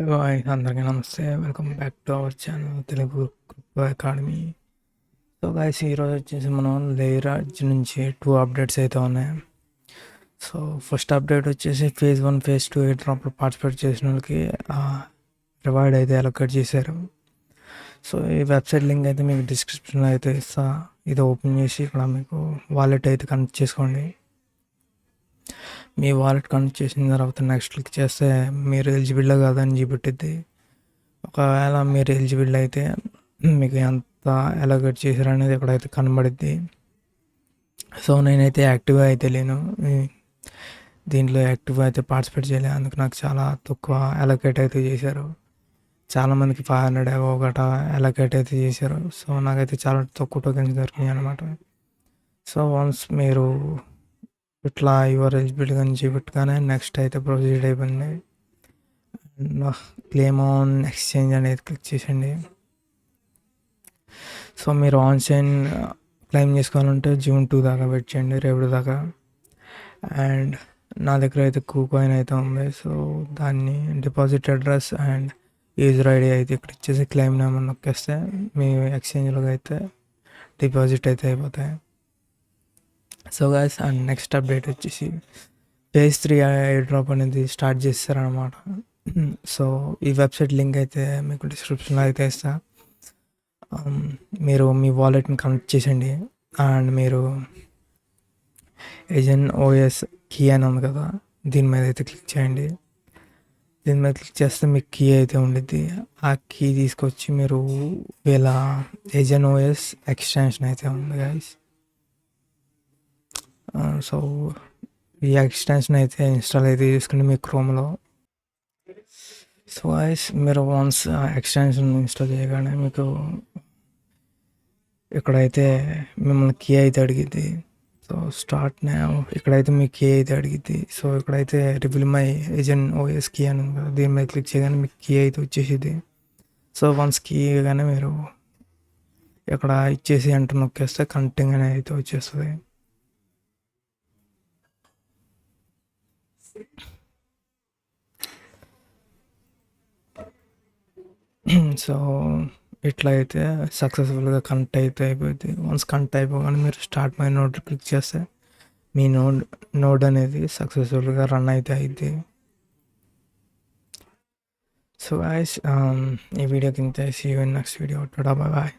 Hello hi అందరికీ నమస్తే. Welcome back to our channel Telugu crypto academy. So guys ఈరోజు వచ్చేసి మనం లేయరాజ్ నుంచి 2 అప్డేట్స్ అయితే ఉన్నాయి. సో ఫస్ట్ అప్డేట్ వచ్చేసి ఫేజ్ 1 ఫేజ్ 2 ఎయిర్ డ్రాప్లో పార్టిసిపేట్ చేసిన వాళ్ళకి రివార్డ్ అయితే అలొకేట్ చేశారు. సో ఈ వెబ్సైట్ లింక్ అయితే మీకు డిస్క్రిప్షన్లో అయితే ఇస్తా. ఇది ఓపెన్ చేసి ఇక్కడ మీకు వాలెట్ అయితే కనెక్ట్ చేసుకోండి. మీ వాలెట్ కనెక్ట్ చేసిన తర్వాత నెక్స్ట్ క్లిక్ చేస్తే మీరు ఎలిజిబుల్ కాదని చూపెట్టిద్ది. ఒకవేళ మీరు ఎలిజిబుల్ అయితే మీకు ఎంత అలొకేట్ చేశారు అనేది ఇక్కడైతే కనబడిద్ది. సో నేనైతే యాక్టివ్గా అయితే లేను, దీంట్లో యాక్టివ్గా అయితే పార్టిసిపేట్ చేయలేదు. అందుకు నాకు చాలా తక్కువ అలొకేట్ అయితే చేశారు. చాలామందికి 500 ఒకట అలొకేట్ అయితే చేశారు. సో నాకైతే చాలా తక్కువ టోకెన్స్ దొరికినాయి అనమాట. సో వన్స్ మీరు ఇట్లా యువర్ ఎలిజిబిలిటీ కానీ చూపెట్టుగానే నెక్స్ట్ అయితే ప్రొసీడ్ అయిపోయింది. క్లెయిమ్ ఆన్ ఎక్స్చేంజ్ అనేది క్లిక్ చేసండి. సో మీరు ఆన్లైన్ క్లెయిమ్ చేసుకోవాలంటే జూన్ 2 దాకా వెయిట్ చేయండి, రేపు దాకా. అండ్ నా దగ్గర అయితే కూకాయిన్ అయితే ఉంది. సో దాన్ని deposit address and user ID అయితే క్లిక్ చేసి క్లెయిమ్ నేమ్ నొక్కేస్తే మీ ఎక్స్చేంజ్లోకి అయితే డిపాజిట్ అయితే అయిపోతాయి. So guys and next update వచ్చేసి ఫేజ్ 3 ఎయిర్ డ్రాప్ అనేది స్టార్ట్ చేస్తారనమాట. సో ఈ వెబ్సైట్ లింక్ అయితే మీకు డిస్క్రిప్షన్లో అయితే ఇస్తా. మీరు మీ వాలెట్ని కనెక్ట్ చేసండి అండ్ మీరు ఏజెన్ ఓఎస్ కీ అని ఉంది కదా, దీని మీద అయితే క్లిక్ చేయండి. దీని మీద క్లిక్ చేస్తే మీకు కీ అయితే ఉండిద్ది. ఆ కీ తీసుకొచ్చి మీరు వీళ్ళ ఏజెన్ ఓఎస్ ఎక్స్టెన్షన్ అయితే ఉంది గైస్. సో ఈ ఎక్స్టెన్షన్ అయితే ఇన్స్టాల్ అయితే చేసుకుని మీ క్రోమ్లో. సో గైస్ మీరు వన్స్ ఎక్స్టెన్షన్ ఇన్స్టాల్ చేయగానే మీకు ఇక్కడైతే మిమ్మల్ని కీ అయితే అడిగిద్ది. సో స్టార్ట్ నౌ ఇక్కడైతే మీ కీ అయితే అడిగిద్ది. సో ఇక్కడైతే reveal my agent OS key అని ఉంది కదా, దీని మీద క్లిక్ చేయగానే మీకు కీ అయితే వచ్చేసిద్ది. సో వన్స్ కీ కానీ మీరు ఇక్కడ ఇచ్చేసి ఎంటర్ నొక్కేస్తే కనెక్టింగ్ అనేది అయితే వచ్చేస్తుంది. సో ఇట్లా అయితే సక్సెస్ఫుల్గా కనెక్ట్ అయితే అయిపోయింది. వన్స్ కనెక్ట్ అయిపోగానే మీరు స్టార్ట్ మై నోడ్ క్లిక్ చేస్తే మీ నోడ్ అనేది సక్సెస్ఫుల్గా రన్ అయితే అయింది. సో గైస్ ఈ వీడియో కింద see you in next video. టాటా, బాయ్ బాయ్.